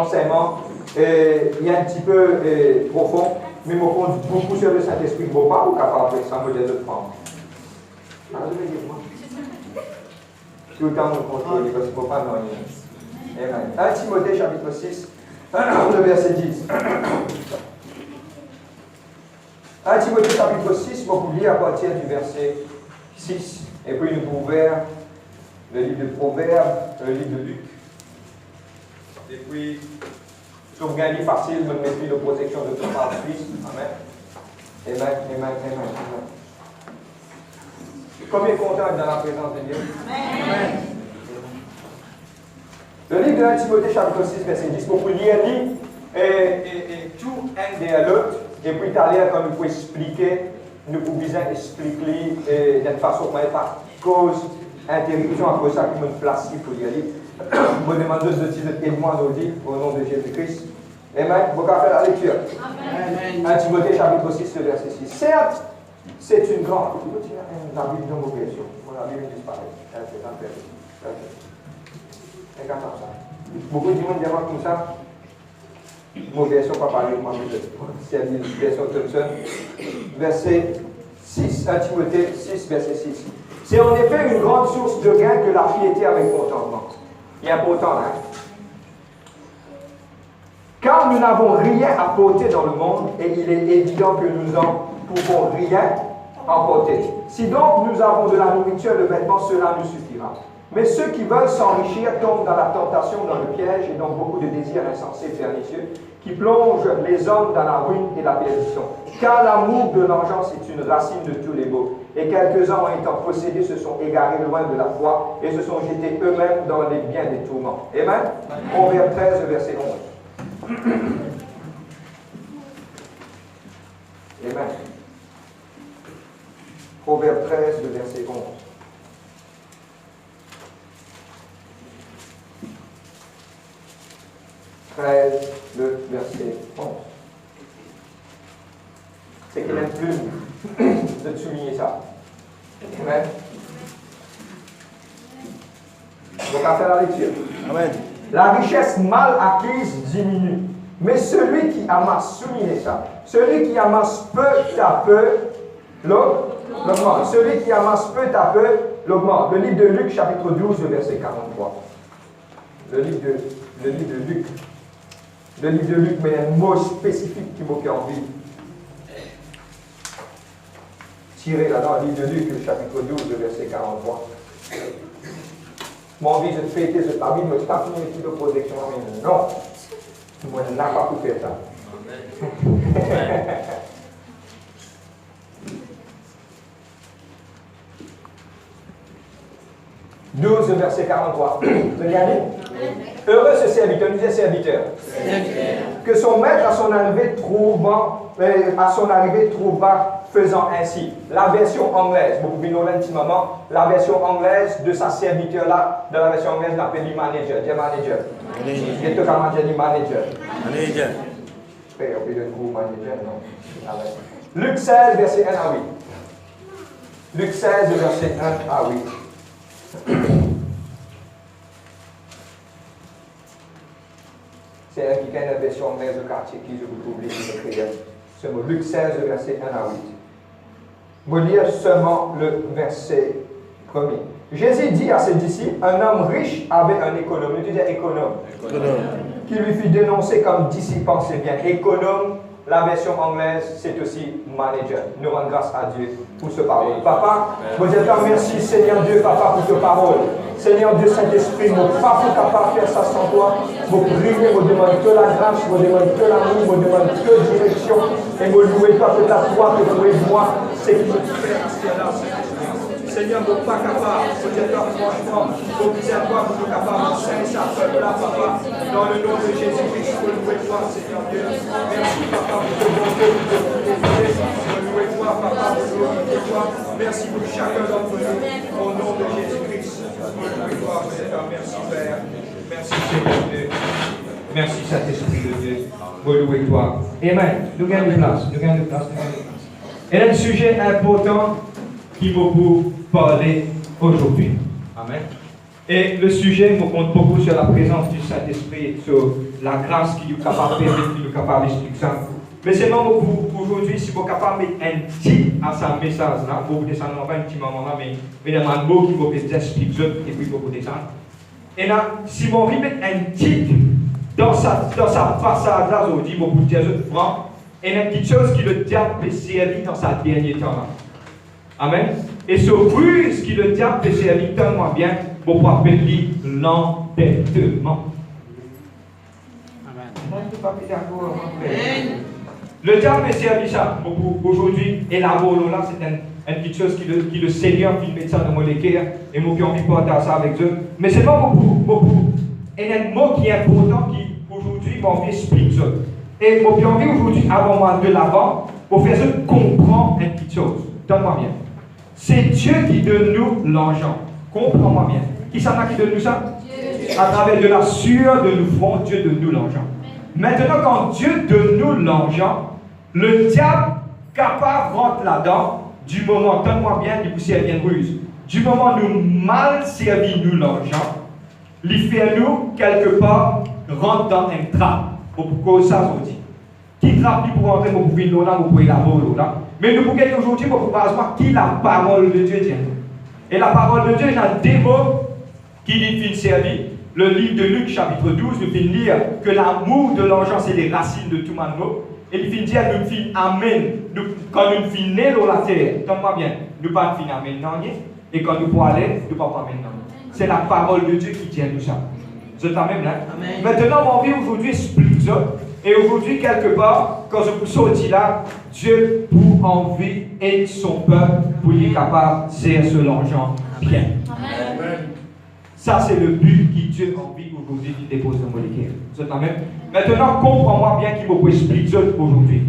enseignement, il est un petit peu profond, mais je compte beaucoup sur le Saint-Esprit. Je ne pas capable de faire ça, modèle de France. Tout le temps, je contrôle, parce qu'il ne faut pas non. Amen. 1 Timothée chapitre 6, le verset 10. 1 Timothée chapitre 6, vous pouvez lire à partir du verset 6. Et puis nous pouvons ouvrir le livre de Proverbes, le livre de Luc. Et puis, sauvegarder facile, me mettre de protection de tout par Christ. Amen. Amen, amen, amen, amen. Combien content dans la présence de Dieu? Amen. Le livre de 1 Timothée chapitre 6, verset 10, vous pouvez lire tout un derrière l'autre, et puis tu as l'air comme vous pouvez expliquer, nous pouvons expliquer d'une façon par cause, interruption, après ça qui me place pour lire le livre. Je vous demande de aider-moi à nous dire au nom de Jésus-Christ. Amen. Vous pouvez faire la lecture. Amen. 1 Timothée chapitre 6, le verset 6. Certes, c'est une grande. La Bible de mauvaise version. La Bible disparaît. Regarde ça. Beaucoup de gens disent comme ça. Mauvaise version, pas parler, moi, c'est une version Thompson. Verset 6, 1 Timothée 6, verset 6. C'est en effet une grande source de gain que la piété avec contentement. Il est important, hein? Car nous n'avons rien à porter dans le monde et il est évident que nous n'en pouvons rien emporter. Si donc nous avons de la nourriture et de vêtements, cela nous suffira. Mais ceux qui veulent s'enrichir tombent dans la tentation, dans le piège et dans beaucoup de désirs insensés et pernicieux qui plongent les hommes dans la ruine et la perdition. Car l'amour de l'argent, c'est une racine de tous les maux. Et quelques-uns, en étant possédés, se sont égarés loin de la foi et se sont jetés eux-mêmes dans les biens des tourments. Amen. Proverbe 13, verset 11. Amen. Proverbe 13, verset 11. Le verset 11. C'est qu'il aime plus de souligner ça. Amen. Donc, on va faire la lecture. Amen. La richesse mal acquise diminue, mais celui qui amasse, soulignez ça, celui qui amasse peu à peu, l'augmente. Celui qui amasse peu à peu, l'augmente. Le livre de Luc, chapitre 12, verset 43. Le livre de Luc. Le livre de Luc, mais il y a un mot spécifique qui m'a envie. Tiré là dans le livre de Luc, chapitre 12, verset 43. J'ai envie de fêter cette Bible, mais je n'ai pas fini l'étude de protection. Mais non, moi je n'ai pas pu faire ça. Amen. 12, verset 43. Vous regardez? Heureux ce serviteur, nous disons serviteur. Que son maître à son arrivée trouva faisant ainsi. La version anglaise, vous pouvez nous intimement, la version anglaise de sa serviteur-là, dans la version anglaise, on appelle le manager. Dis manager. Il est totalement dit manager. Manager. On peut le groupe manager, non? Luc 16, verset 1 à 8. Luc 16, verset 1 à 8. C'est un qui a une version anglaise de quartier qui je vous trouve les écrire. Ce mot, Luc 16, verset 1 à 8. Vous lire seulement le verset 1er. Jésus dit à ses disciples, un homme riche avait un économe. Nous disons économe. Qui lui fut dénoncé comme dissipant ses biens. Économe, la version anglaise, c'est aussi manager. Nous rendons grâce à Dieu pour ce parole. Papa, vous êtes là, merci Seigneur Dieu, Papa, pour ce parole. Seigneur Dieu, Saint-Esprit, mon pas capable de faire ça sans toi. Vous priez, vous demandez que la grâce, vous demandez que l'amour, vous demandez que direction. Et vous louez pas que la foi, que vous louez moi, c'est qui vous fait. Seigneur, vous n'êtes pas capable, vous êtes là franchement, vous êtes pas vous capable de saint ça peuple là, papa, dans le nom de Jésus-Christ, vous louez toi, Seigneur Dieu. Merci, papa, pour ce bon Dieu, vous louez toi, papa, vous louez toi. Merci pour chacun d'entre nous, au nom de Jésus-Christ. Vous louez toi, Seigneur, merci Père, merci Seigneur Dieu. Merci Saint-Esprit de Dieu, vous louez toi. Amen. Nous gagnons de place, nous gagnons de place, nous gagnons de place. Et là, un sujet important qui va vous parler aujourd'hui. Amen. Et le sujet me compte beaucoup sur la présence du Saint-Esprit, sur la grâce qui nous est capable de faire, qui nous est capable d'expliquer. Mais c'est vraiment pour aujourd'hui, si vous êtes capable de mettre un titre à ce message-là, vous descendre pas un petit moment là, mais il y a un mot qui vous explique et puis vous descendre. Et là, si vous voulez mettre un titre dans sa façade-là, aujourd'hui, vous pouvez dire, franc, et il y a une petite chose qui le diable peut servir dans sa dernier temps-là. Amen. Et ce ruse qui le diable peut servir tellement bien, vous pouvez appeler l'entêtement. Amen. Le diable peut servir ça aujourd'hui, et la rôle là, c'est une petite chose qui le Seigneur qui met ça dans mon cœur, et moi qui ai envie de partager ça avec eux. Mais c'est pas beaucoup. Il y a un mot qui est important qui aujourd'hui va envie expliquer ça. Et moi qui ai envie aujourd'hui, avant moi de l'avant, pour faire ça comprendre une petite chose. Donne-moi bien. C'est Dieu qui donne nous l'argent. Comprends-moi bien. Qui ça qui donne nous ça? Dieu. À travers de la sueur de nos fronts, Dieu donne nous l'argent. Maintenant, quand Dieu donne nous l'argent, le diable capable rentre là-dedans du moment, donne-moi bien, il vous sert bien ruse. Du moment nous mal servi nous l'argent, il fait nous quelque part rentre dans un trap. Pour ça, on dit. Qui trappe pour rentrer, pour pouvoir l'eau pour pouvoir la voler là. Mais nous pouvons aujourd'hui pour pouvoir qui la parole de Dieu tient. Et la parole de Dieu, il y a des mots qui nous servir. Le livre de Luc, chapitre 12, nous finit lire que l'amour de l'argent, c'est les racines de tout mot. Et il finit dire, nous finit amen. Quand nous finissons dans la terre, donne-moi bien, nous ne pas finir amen, non, et quand nous pouvons aller, nous ne pouvons pas amen, non. C'est la parole de Dieu qui tient tout ça. Vous êtes même là? Amen. Maintenant, mon vie aujourd'hui explique ça. Et aujourd'hui, quelque part, quand je vous sortis là, Dieu pour envie et son peuple pour être capable de gérer ce l'argent bien. Amen. Ça, c'est le but que Dieu a envie aujourd'hui de déposer dans mon cœur. Vous êtes même? Maintenant, comprends-moi bien qu'il vous explique ça aujourd'hui.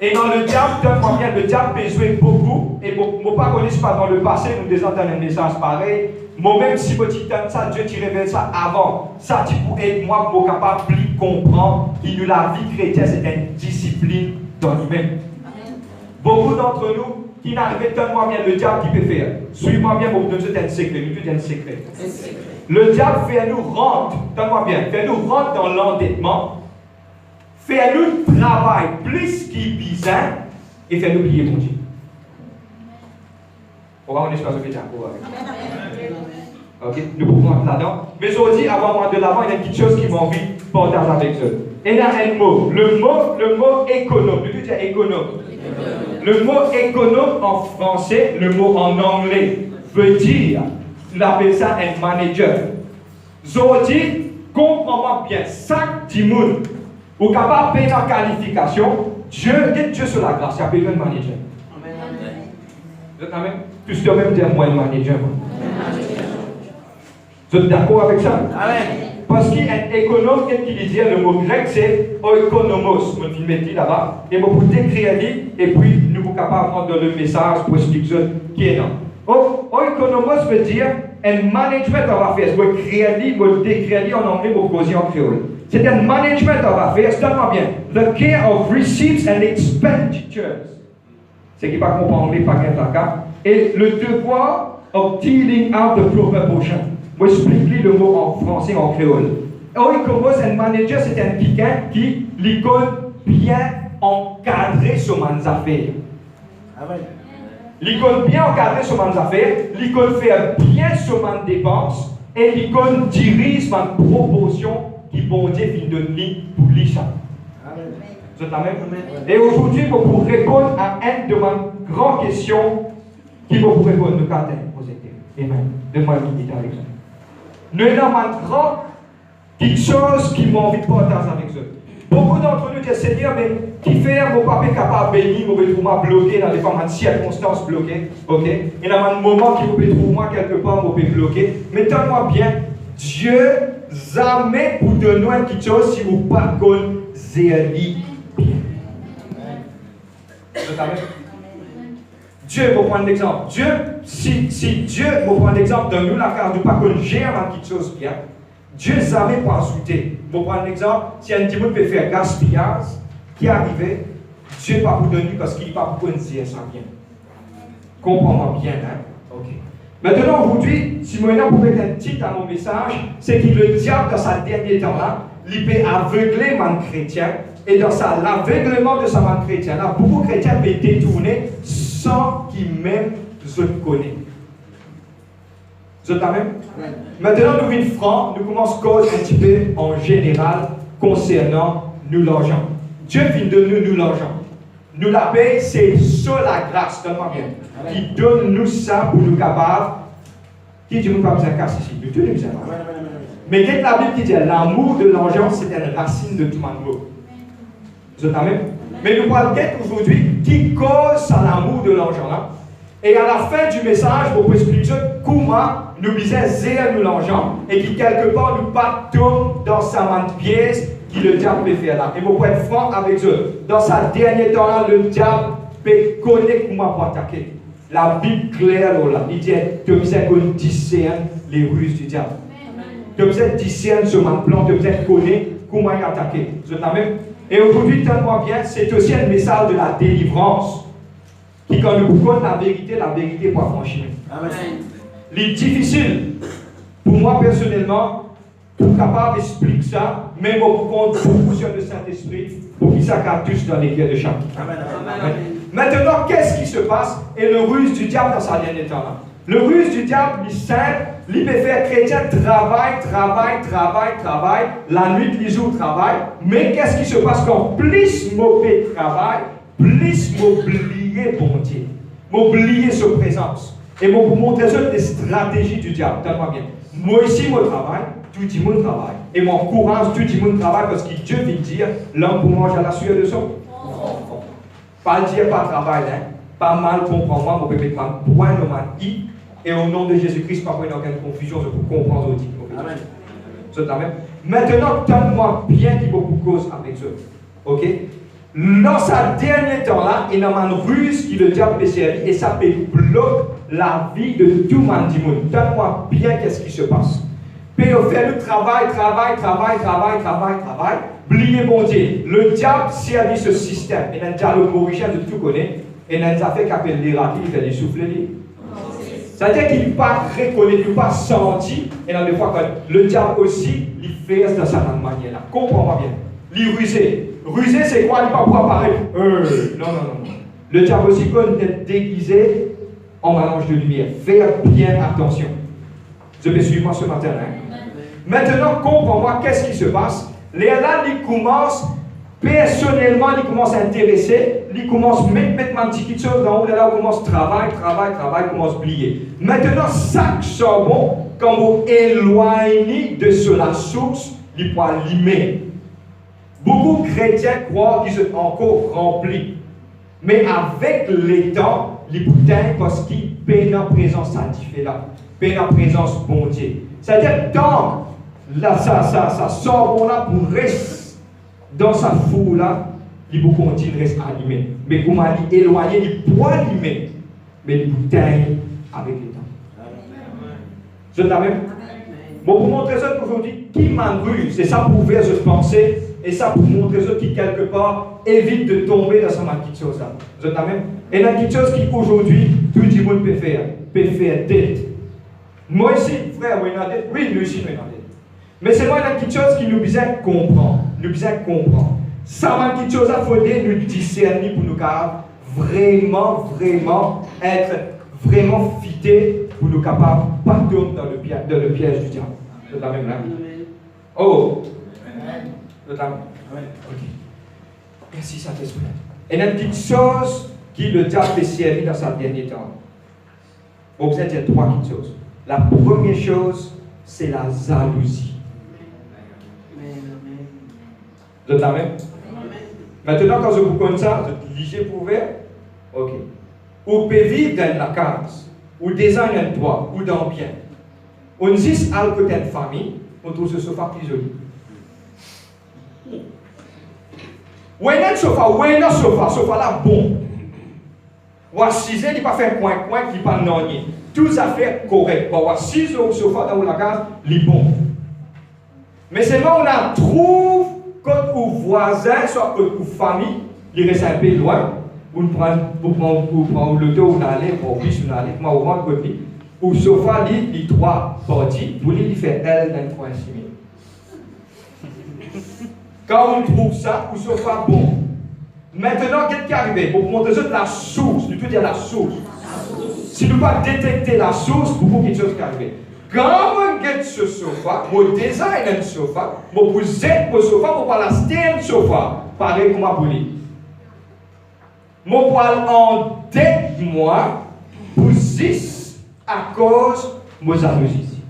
Et dans le diable, donne-moi bien, le diable peut jouer beaucoup. Et je ne pas connaître pas dans le passé, nous désentendons un message pareil. Moi-même, si vous dites ça, Dieu te révèle ça avant. Ça, tu peux être moi pour capable de comprendre que la vie chrétienne, c'est une discipline dans nous-mêmes. Beaucoup d'entre nous, qui n'arrivent tellement bien, le diable qui peut faire. Suis-moi bien, pour vous donner un secret. Un secret. Le diable fait nous rentrer, donne-moi bien, fait nous rentrer dans l'endettement, fait nous travailler plus qu'il bizarre et fait nous plier mon Dieu. On va en espace de d'accord avec. Ok, nous pouvons entrer là-dedans. Mais aujourd'hui, avant moi de l'avant, il y a une petite chose qui m'a envie de partager avec eux. Et il y a un mot. Le mot économe. Je veux dire économe. Le mot économe en français, le mot en anglais, veut dire, on appelle ça un manager. Aujourd'hui, comprends-moi bien, chaque monde, ou capable de payer la qualification, Dieu sur la grâce, il a besoin de manager. Vous êtes même? Plus de même dire moi le manager. Vous êtes d'accord avec ça? Amen. Parce qu'un économe, qu'est-ce qu'il dit? Le mot grec, c'est oikonomos. Je vais le mettre là-bas. Et vous décrire, et puis nous sommes capables de prendre le message pour expliquer qui est là. Oikonomos veut dire un management of affairs. Vous décrire en anglais, vous posez en créole. C'est un management of affairs, donne-moi bien. The care of receipts and expenditures. C'est qui pas comprendre anglais, pas qu'un cas. Et le devoir of dealing out the proper portion. Moi, explique le mot en français, en créole. Oikonomos, un manager, c'est un quelqu'un qui l'école bien encadré sur mes affaires. Amen. L'école bien encadré sur mes affaires, l'école fait bien sur mes dépenses et l'école dirige ma proportion qui bon Dieu fin de lui pour lui ça. Vous êtes la même? Et aujourd'hui, pour répondre à une de mes grandes questions, qui va vous répondre le cadre posé. Amen. Donne-moi une minute avec ça. Nous avons une grande petite chose qui m'a envie de partager avec eux. Beaucoup d'entre nous disent, Seigneur, mais qui fait mon papa capable de bénir, mon retrouver bloqué dans des circonstances bloquées, ok? Et dans un moment qui vous trouver moi quelque part, vous pouvez bloquer. Mais donne-moi bien, Dieu jamais pour donner une petite chose si vous ne pas zéli bien. Dieu, vous prendre l'exemple. Dieu, si Dieu, vous prendre l'exemple, donne-nous la carte de pas qu'on gère une petite chose bien. Dieu jamais pour insulter. Vous prenez l'exemple, si un petit monde peut faire gaspillage, qui est arrivé, Dieu pas pour donner parce qu'il n'est pas pour dire ça bien. Comprends-moi bien, hein? Ok. Maintenant, aujourd'hui, si moi pour mettre un titre à mon message, c'est que le diable, dans sa dernier temps-là, il peut aveugler mon chrétien, et dans l'aveuglement de sa man chrétien, là, beaucoup de chrétiens peuvent détourner sans qu'ils même se connaissent. Vous êtes même? Maintenant, nous venons francs, nous commençons à cause un petit peu en général concernant nous l'argent. Dieu vient de nous l'argent. Nous la paix, c'est sur la grâce, donne-moi bien, qui donne nous ça pour nous capables. Qui dit nous pas besoin de casse ici? Nous tous nous besoin. Mais dès que la Bible qui dit l'amour de l'argent, c'est une racine de tout monde. Vous êtes même? Mais nous parlons aujourd'hui qui cause l'amour de l'argent là. Et à la fin du message, je vais expliquer comment nous bisons zéro nous l'argent et qui quelque part nous pas tombe dans sa main de pièce qui le diable peut faire là. Et je vais être franc avec eux. Dans sa dernier temps là, le diable peut connaître comment pour attaquer. La Bible claire là, il dit tu bisons qu'on discerne les ruses du diable. Tu bisons discerner ce plan, tu bisons connaître comment il attaquer. Vous êtes même? Et aujourd'hui, tellement bien, c'est aussi un message de la délivrance. Qui, quand nous connaissons la vérité pour franchir. Amen. Il est difficile, pour moi personnellement, pour capable d'expliquer ça, mais pour compte beaucoup sur le Saint-Esprit, pour qu'il s'accatouche dans les cœurs de chacun. Amen. Amen. Maintenant, qu'est-ce qui se passe? Et le ruse du diable dans sa dernier temps là. Le ruse du diable, il est simple, il peut faire chrétien travail, la nuit, les jours travail, mais qu'est-ce qui se passe quand plus mauvais travail, plus m'oublier bon Dieu, m'oublier sa présence. Et pour vous montrer ça des stratégies du diable, tellement bien. Moi ici, mon travail, tout le monde travaille. Et mon courage, tout le monde travaille parce que Dieu vient dire, l'homme pour manger à la sueur de son. Pas dire, pas travail, hein. Pas mal comprendre, moi, je peux mettre un point dans ma i. Et au nom de Jésus-Christ, pas qu'il n'y ait aucune confusion, je peux comprendre aussi. Amen. Maintenant, donne-moi bien qu'il y a beaucoup de causes avec ça. Ok? Dans sa dernier temps-là, il y a une ruse qui le diable peut servir et ça peut bloquer la vie de tout le monde. Donne-moi bien qu'est-ce qui se passe. Puis on fait le travail. Oubliez mon Dieu. Le diable servit ce système. Il y a un dialogue originaire de tout connaît. Et il y a des affaires qui appellent les ratés, il fait des souffles. C'est-à-dire qu'il n'est pas reconnu, il n'est pas senti. Et dans des fois, le diable aussi, il fait de cette manière-là. Comprends-moi bien. Il rusé. Rusé, c'est quoi? Il ne peut pas apparaître. Non. Le diable aussi peut être déguisé en mélange de lumière. Faire bien attention. Je vais suivre moi ce matin. Hein? Maintenant, comprends-moi, qu'est-ce qui se passe? Léa, il commence, personnellement, il commence à intéresser, il commence à mettre un petit chose dans où là, il commence à travailler, il commence à oublier. Maintenant, chaque charbon, quand vous éloignez de la source, il peut allumer. Beaucoup de chrétiens croient qu'ils sont encore remplis. Mais avec le temps, les bouteilles, parce qu'ils paient la présence sanctifiée là, paient la présence bon Dieu. C'est-à-dire, tant là, ça sort bon là pour rester dans sa foule là, il peut continuer à rester animé. Mais pour m'aller éloigner, il peut allumer. Mais les bouteilles avec le temps. Je t'amène. Bon, pour montrer ça aujourd'hui, qui m'enrue, c'est ça pour faire se penser. Et ça pour montrer ça qui, quelque part, évite de tomber dans cette petite chose-là. Vous êtes même? Et la petite chose qui, aujourd'hui, tout le monde peut faire dette. Moi ici, frère, oui, nous aussi, nous avons dette. Mais c'est moi la petite chose qui nous besoin comprendre. Ça, ma petite chose, il faudrait nous discerner pour nous vraiment être vraiment fités pour nous capables de ne pas tomber dans le piège du diable. Vous êtes la même là? Oh! Ok. Merci Saint-Esprit. Et une petite chose qui le diable peut servir dans sa dernier temps. Vous avez dire trois petites choses. La première chose, c'est la jalousie. Vous êtes la même? Maintenant, quand je vous connais ça, vous lisez pour faire. Ok. Ou peut vivre dans la case, ou design un toit, ou dans bien. On dit à côté de famille, on trouve ce sofa plus joli. Ou un sofa là bon. Ou assisé, il ne pas faire coin, il ne pas nonnier. Toutes affaires correctes. Ou assisé au sofa dans la case, il est bon. Mais c'est là où on trouve quand vous voisin, soit quand vous famille, il reste un peu loin. Vous prenez le dos, vous allez, vous bus, vous allez, vous rentrez côté. Ou sofa, les trois parties, vous lui fait elle dans le coin simile. Quand on trouve ça, ou sofa bon. Maintenant, qu'est-ce qui est arrivé? Pour montrer la source, du tout dire la source. Si nous ne pas détecter la source, beaucoup de choses qui arrivent. Quand on get ce sofa, on design un sofa, on vous aide pour le sofa, on va l'acheter un sofa, pareil comme à Bouli. Mon poil en tête, moi, pour 6 à cause de mes jalousies.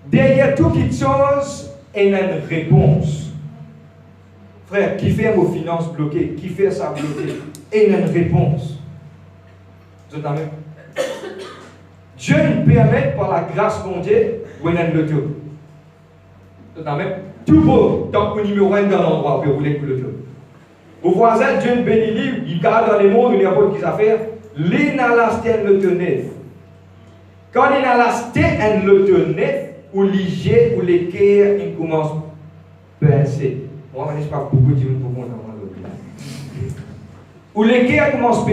Derrière toute chose, il y a une réponse. Frère, qui fait vos finances bloquées, qui fait ça bloqué, il y a une réponse. Vous entendez? Dieu nous permet par la grâce de Dieu, vous avez le tout. Vous entendez? Tout beau, tant que numéro 1 dans l'endroit, vous rouler pour le tout. Vos voisins, Dieu nous bénit, il garde dans les mondes, il n'y a pas de qui affaires. L'inhalation le tenait. Quand l'inhalation le tenait, ou l'IG, ou l'équerre, il commence à pincer. Moi, je ne sais pas beaucoup de gens pour moi dans l'autre. Ou l'équerre commence à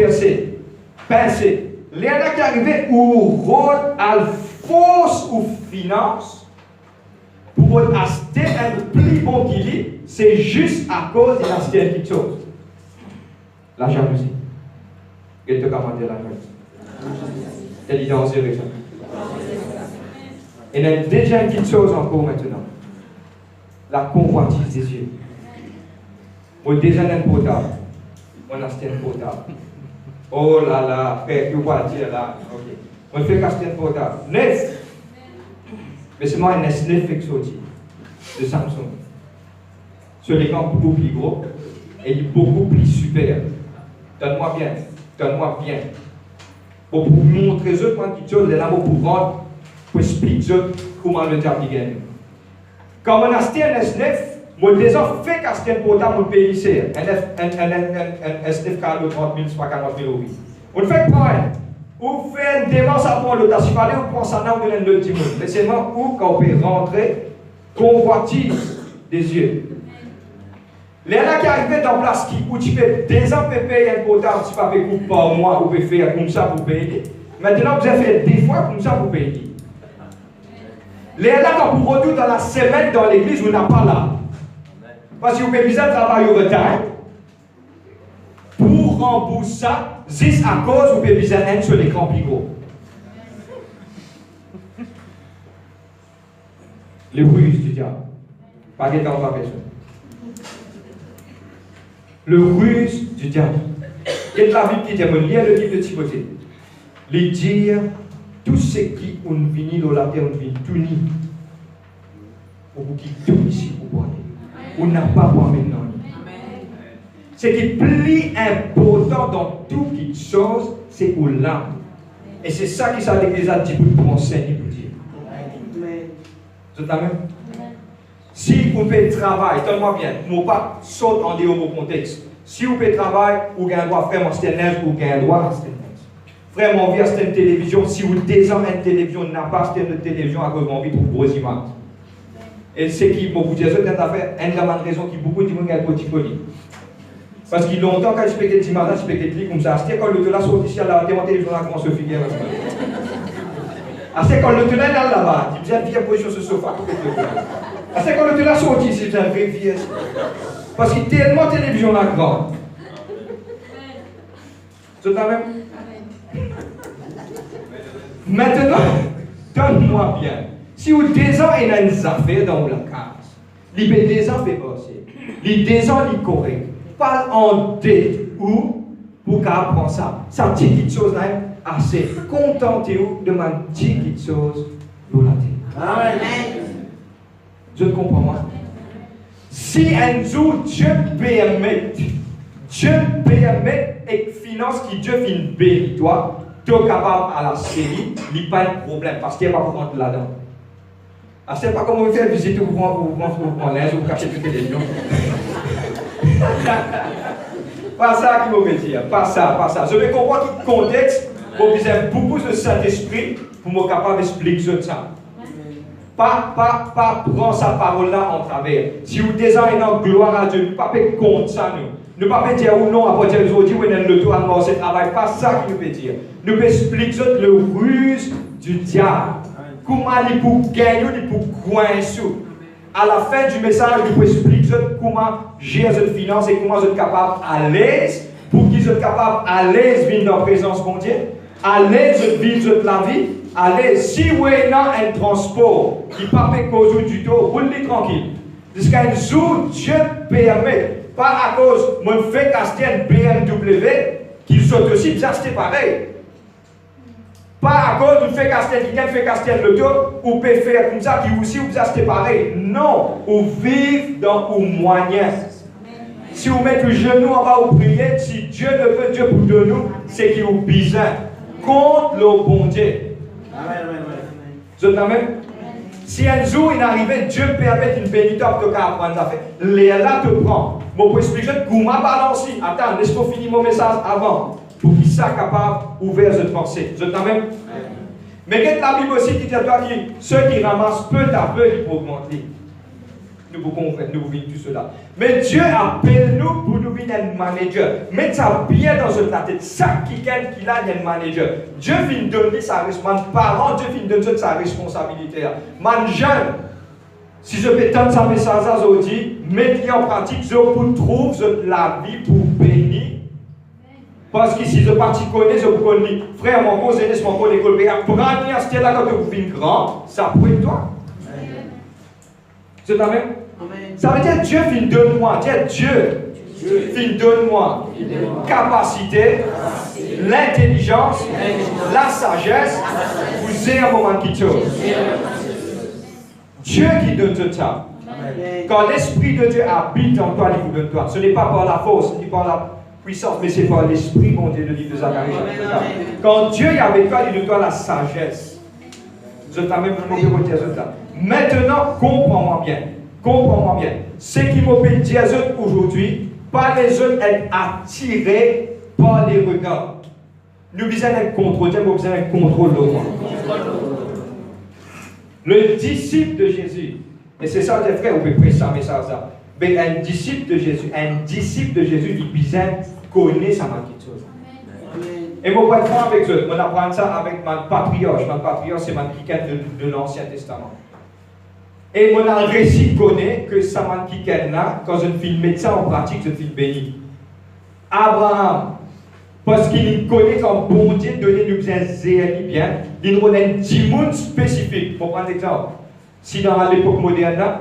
pincer. Les gens qui arrivent ou rôle à force ou finance pour acheter un plus bon qu'il est, c'est juste à cause de l'acheter quelque chose. La jalousie. Et te commander la jalousie. Elle est dans zéro. Et il y a déjà une petite chose encore maintenant. La convoitise des yeux. On déjeune un potable. On achète un potable. Oh là là, frère, que va dire là? Ok. On fait qu'acheter un potable. Neuf. Mais c'est moi un S9 exotique de Samsung. Sur l'écran beaucoup plus gros et beaucoup plus super. Donne-moi bien. Donne-moi bien. Pour vous montrer aux autres quelque chose, là pour vendre, pour expliquer aux autres comment le diable gagne. Quand on achète un S9, moi déjà fait qu'acheter un potable pour payer cher. Un S9 40 30 000, soit 40 000 euros. On fait pareil. Ou fait une démarche à prendre l'autre. Si fallait, on prend ça là, on donne le petit mot. Mais c'est moi où, quand on peut rentrer, convoitise des yeux. Les gens qui arrivent dans place où tu peux déjà payer un potable, si pas payer par mois, ou peut faire comme ça pour payer. Maintenant, vous avez fait des fois comme ça pour payer. Les gens quand vous retournez dans la semaine dans l'église, vous n'êtes pas là. Parce que vous avez besoin de travailler au retard. Pour rembourser ça, juste à cause vous avez besoin d'être sur l'écran plus gros. Les ruses du diable. Pas de temps, pas personne. Le ruse du diable. Et la Bible qui dit, on lit le livre de Timothée. Les dire, tout ce qui ont venu dans la terre, on vient tout ni. Pour vous qui tout ici, pour boire. On n'a pas boire maintenant. Ce qui est plus important dans toute chose, c'est pour l'âme. Et c'est ça qui s'est l'Église a dit pour enseigner pour Dieu. Vous êtes même? Si vous faites travail, tenez-moi bien, ne pas sauter en dehors du contexte. Si vous faites travail, vous avez un droit vraiment à neige, vous avez un droit à vraiment envie à cette télévision. Si vous désirez une télévision, n'a pas cette télévision à cause de envie de trop grosses images. Et c'est qui, pour vous dire, c'est une affaire, une grande raison qui beaucoup de gens ont un petit colis. Parce qu'il longtemps quand je expliquais des images, je expliquais des comme ça. C'était quand le tela sorti ici à la télévision, là, comment se figurer. C'est quand le tela est là-bas, il me dit, viens poser sur ce sofa. C'est quand le tela sorti ici, c'est un vrai vieux. Parce qu'il y a tellement de télévision là grande. C'est ça même? Maintenant, donne-moi bien. Si vous désirez une affaire dans la case, les désirez fait passer. Les désirez les correct. Pas en tête ou pour qu'elle apprenne ça. Ça dit quelque chose là, assez. Contentez-vous de ma dire quelque chose pour la terre. Amen. Je ne comprends pas. Si un jour Dieu permet et finance qui Dieu fait une béni, toi, tu es capable à la série, il n'y a pas de problème parce qu'il n'y a pas pour rentrer là-dedans. C'est pas comme vous faites visiter ou vous l'aise ou vous cachez toutes les gens. Pas ça qui me dit, pas ça. Je vais comprendre tout le contexte, pour que j'ai beaucoup de Saint-Esprit pour me capable d'expliquer ça. Pas prendre sa parole là en travers. Si vous désirez une gloire à Dieu, pas faire compte ça nous. Nous ne pouvons pas dire ou non à partir d'aujourd'hui, où on a le tour à mort, c'est travail. Pas ça qui nous peut dire. Nous pouvons expliquer le ruse du diable. Comment il peut gagner, il peut coincer. À la fin du message, nous pouvons expliquer comment gérer cette finance et comment vous êtes capable à l'aise, pour qu'ils soient capables à l'aise de vivre dans la présence de Dieu, à l'aise de vivre la vie, à l'aise. Si vous avez un transport qui ne peut pas causer du tout, roulez tranquille. Jusqu'à un jour, Dieu permet, pas à cause de mon fait acheter un BMW, qu'ils sont aussi bien achetés pareil. Pas à cause du fait qu'acheter quelqu'un fait acheter l'auto, ou peut faire comme ça, qui aussi vous achetez pareil. Non, vous vivez dans un moyen. Si vous mettez le genou en bas, vous priez, si Dieu le veut, Dieu pour de nous, c'est qu'il vous besoin contre le bon Dieu. Vous êtes même? Si un jour il arrive, Dieu permet une bénédiction de apprendre à faire. Là te prend. Moi, pour expliquer comment balancer. Attends, laisse-moi finir mon message avant. Pour qu'il soit capable d'ouvrir cette pensée. Vous êtes même? Mais qu'est-ce que la Bible aussi qui dit à toi que ceux qui ramassent peu à peu, ils vont augmenter. Nous pouvons vivre tout cela. Mais Dieu appelle nous pour nous devenir un manager. Mettez ça bien dans la tête. Chaque qui a un manager. Dieu vient donner sa responsabilité. Parents, Dieu vient donner sa responsabilité. Man jeune, si je peux tenter ça message aujourd'hui, mettez en pratique, je vous trouve la vie pour bénir. Parce que si je pratique, je vous connais. Frère, mon cause, je mon cause, l'école, mais apprendre à ce là quand vous venez grand, ça peut être toi. C'est la même? Ça veut dire Dieu fin donne-moi. Dieu fin donne-moi capacité, l'intelligence, la sagesse, vous avez un moment qui chose. Dieu qui donne tout ça. Quand l'Esprit de Dieu habite en toi, il vous donne toi. Ce n'est pas par la force, ce n'est pas la puissance, mais c'est par l'Esprit, mon Dieu, le livre de Zacharie. Quand Dieu est avec toi, il donne toi la sagesse. Je t'ai même dire ça. Maintenant, comprends-moi bien. Comprends-moi bien. Ce qui m'obéit dire aujourd'hui, pas les autres être attirés par les regards. Nous avons besoin d'un contrôle. Nous avons besoin d'un contrôle de moi. Le disciple de Jésus, et c'est ça, les frères, vous pouvez prêcher ça, message là. Mais un disciple de Jésus, il besoin connaître sa chose. Et moi, je vais prendre avec eux. On apprend ça avec mon patriarche. Mon patriarche, c'est mon kiken de l'Ancien Testament. Et mon récit connaît que ça m'a kiken là, quand je fais médecin en pratique, je fais béni. Abraham, parce qu'il connaît qu'un bon Dieu donné nous bien, il nous donne un dimoun spécifique. Pour prendre l'exemple, si dans l'époque moderne,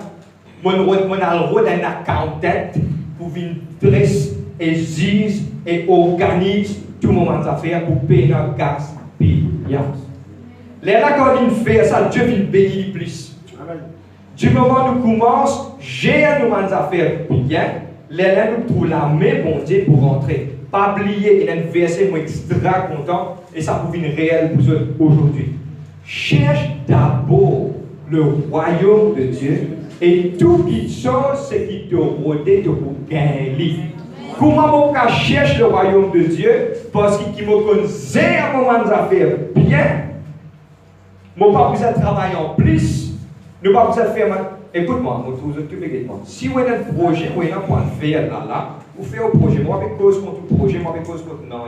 on a le rôle d'un accountant pour venir dresse et juge et organise tout le moment d'affaires pour payer un gaspillage. Là, quand il fait ça, Dieu vient bénir plus. Du moment où nous commençons, j'ai un moment d'affaires bien, là, nous trouvons la main, bon Dieu, pour rentrer. Pas oublier, il y a un verset, moi, extra content, et ça pour une réelle pour aujourd'hui. Cherche d'abord le royaume de Dieu, et toute chose, c'est qui te rodait de pour gagner. Comment on cherche le royaume de Dieu? Parce qu'il me connaît un moment d'affaires bien, je n'ai pas besoin de travailler en plus, je n'ai pas besoin de faire. Écoute-moi, si vous avez un projet, vous avez un point de faire là, vous faites un projet, moi avec cause contre le projet, moi avec cause contre non.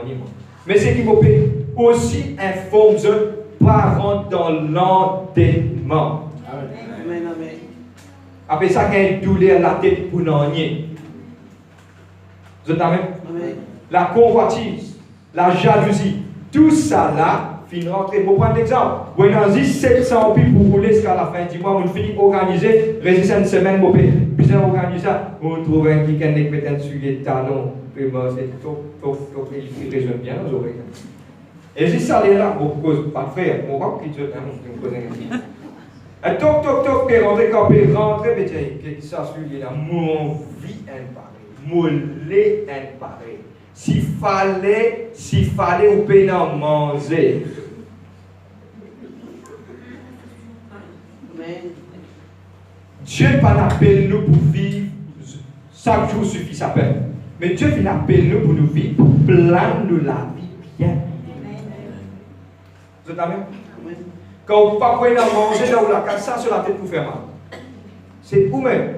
Mais c'est qui vous peut aussi informer les parents dans l'endettement. Amen. Après ça, il y a une douleur la tête pour non. Vous êtes amen? La convoitise, la jalousie, tout ça là, fin rentrer. Pour prendre l'exemple, vous avez 700 pieds pour rouler jusqu'à la fin du mois, vous finissez organiser, restez une semaine, vous pouvez organiser ça, vous trouvez un qui est peut-être sur les talons, c'est top, il résonne bien aux oreilles. Et si ça est là, vous ne pas faire, on va quitter vous connaissez. Et toc, puis rentrer, quand vous rentrez, mais ça suit là, mon vie est pareil, mon lait est pareil. S'il fallait, vous pouvez en manger. Dieu pas appelle nous pour vivre, chaque jour suffit sa peine. Mais Dieu vient appeler nous pour nous vivre, pour planer nous la vie bien. Vous êtes amen? Quand vous ne pouvez pas manger là où la casse sur la tête pour faire mal. C'est vous-même.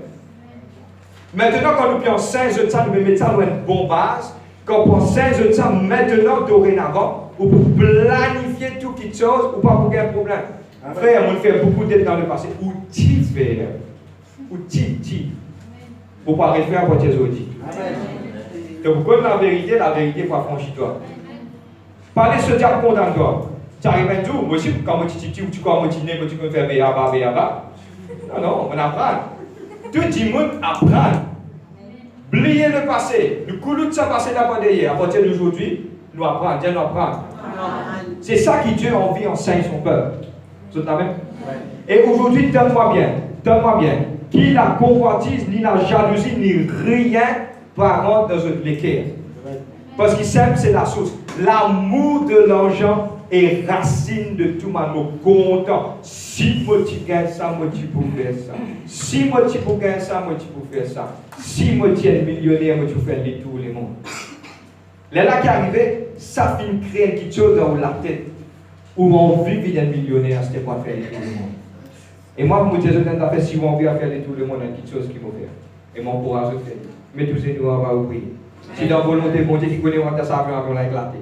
Maintenant, quand nous pensons saint de ça, nous mettons ça dans une bonne base. Quand on pense saint de ça, maintenant, dorénavant, ou pour planifier tout quelque chose, ou pas pour un problème. Frère, on fait beaucoup d'aide dans le passé. Ou tu fais, ou tu. Pour pas arrêter à partir d'aujourd'hui. Donc, vous connaissez la vérité pour franchir toi. Parlez ce diable condamne toi. Tu arrives un jour, moi aussi, quand tu continues, tu peux faire béaba. Non, on apprend. Tout le monde apprend. Oubliez le passé. Le coup de ça passé d'avant d'hier. À partir d'aujourd'hui, nous apprenons. Dieu nous apprend. C'est ça qui Dieu a envie enseigne son peuple. Vous êtes même? Et aujourd'hui, donne-moi bien. Qui la convoitise, ni la jalousie, ni rien par contre dans notre l'équerre. Parce qu'il s'aime, c'est la source. L'amour de l'argent est racine de tout mal. Content. Si moi tu gagnes ça, moi tu peux faire ça. Si moi tu peux gagner ça, moi tu peux faire ça. Si moi tu es millionnaire, moi tu peux faire les tours les mondes. Là qui est arrivé, ça finit créer quelque chose dans la tête. Où on vit d'être millionnaire, c'était pas faire les tours les mondes. Et moi, pour me dire, si on veut faire les tours les mondes, il y a quelque chose qui va faire. Et mon courage fait. Mais tous ces nous, on va ouvrir. Si dans la volonté de Dieu qui connaît, on va ça, on va éclater.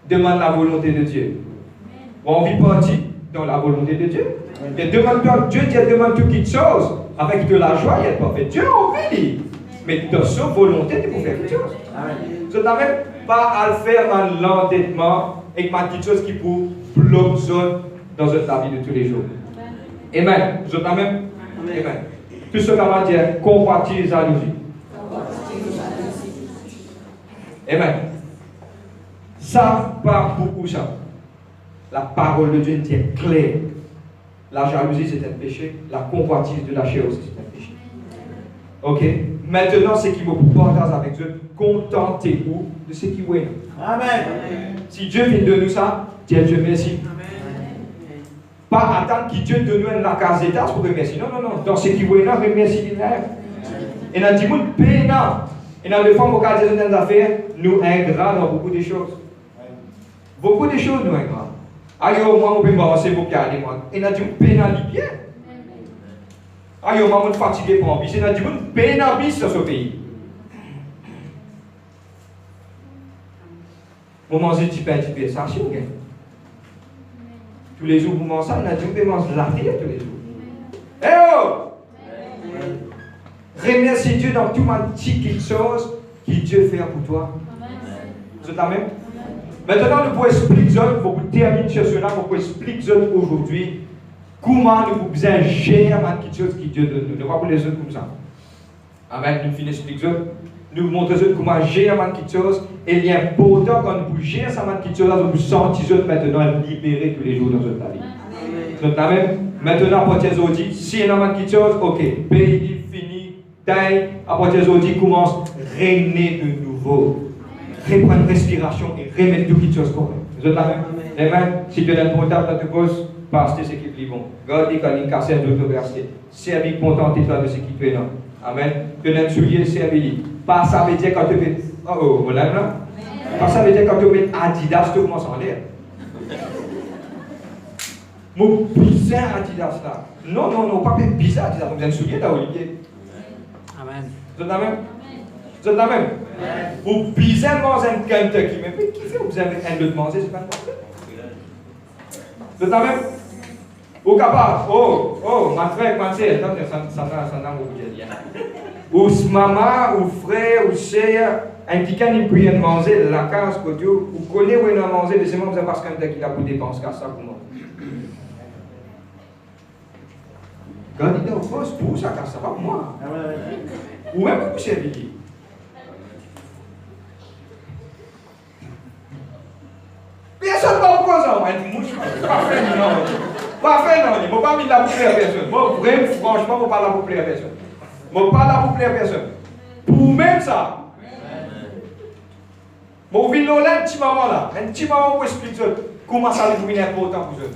Demande la volonté de Dieu. On vit partie dans la volonté de Dieu. Et Dieu demande toute quelque chose avec de la joie, il n'est pas fait. Dieu en vit. Mais dans sa volonté, tu peux faire quelque chose. Je n'ai même pas à le faire dans l'endettement et dans quelque chose qui peut bloquer dans la vie de tous les jours. Amen. Je n'ai même. Amen. Tout ce qu'on va dire, compartir jalousie. Amen. Ça part beaucoup ça. La parole de Dieu est claire. La jalousie c'est un péché. La convoitise de la chair aussi c'est un péché. Ok. Maintenant, ce qui vous partage avec Dieu, contentez-vous de ce qui est. Amen. Si Dieu vient de nous ça, Dieu merci. Pas attendre que Dieu te donne la case d'état pour remercier. Non. Dans ce qui est, remercie lui-même. Et dans le monde pénal. Et dans le fond, pour garder nos affaires, nous ingrats dans beaucoup de choses. Beaucoup de choses nous ingrats. Ayo, moi, je peux m'avancer pour garder moi. Et dans le monde pénal, bien. Ayo, moi, je suis fatigué pour en vie. Et dans le monde pénal, sur ce pays. Vous mangez du pain, ça c'est ok. Tous les jours, vous mangez ça, on a dit que vous mangez la terre tous les jours. Eh oh! Remercie Dieu dans tout quelque chose que Dieu fait pour toi. C'est la même? Maintenant, nous pouvons expliquer, pour terminer sur cela, nous pouvons expliquer aujourd'hui comment nous pouvons bien gérer quelque chose que Dieu donne. Nous ne pouvons pas les autres comme ça. Amen. Nous finissons expliquer. Nous montrons comment gérer quelque chose. Et il est important quand nous gérons quelque chose, nous sentir maintenant libérés tous les jours dans notre vie. Donc, maintenant, à partir d'aujourd'hui, si il y a quelque chose, ok, pays fini, taille, à partir d'aujourd'hui, commence à régner de nouveau. Reprendre respiration et remettre tout quelque chose correct. Vous êtes là même? Amen. Si tu es un portable dans ta pose, passe ce qui est plus bon. Gardez quand il casse d'autres versets. Servis, contente-toi de ce qui est là. Amen. Tu es un soulier, servis. Pas ça veut dire quand tu fais. Oh, vous l'avez là? Pas ça veut dire quand tu mets Adidas, tu commences en l'air. Mon bizarre Adidas là. Non, pas bizarre Adidas. Vous êtes soulier là, Olivier. Amen. Vous êtes là même? Vous êtes là même? Vous bizarre manger un Kentucky. Mais qui fait vous avez un autre manger? C'est pas possible. Vous êtes là même? Ou capable? Oh, ma frère, ma soeur, ça n'a rien. Ou maman, ou frère, ou sœur, un petit can, il peut manger la case que Dieu, ou connaît où il a mangé, mais c'est moi qui parce qu'il a pour dépenser ça pour moi. Quand il est au poste, pour ça, ça va pour moi. Ou même pour servir. Personne ne va vous causer, moi, pas faire non. Pas faire non, je ne vais pas mettre la pour plaire à personne. Moi, vraiment, franchement, je ne vais pas la pour plaire à personne. Je ne vais pas la pour plaire à personne. Pour même ça. Bon, vous venez là, un petit moment là. Un petit moment pour expliquer comment ça est important pour eux.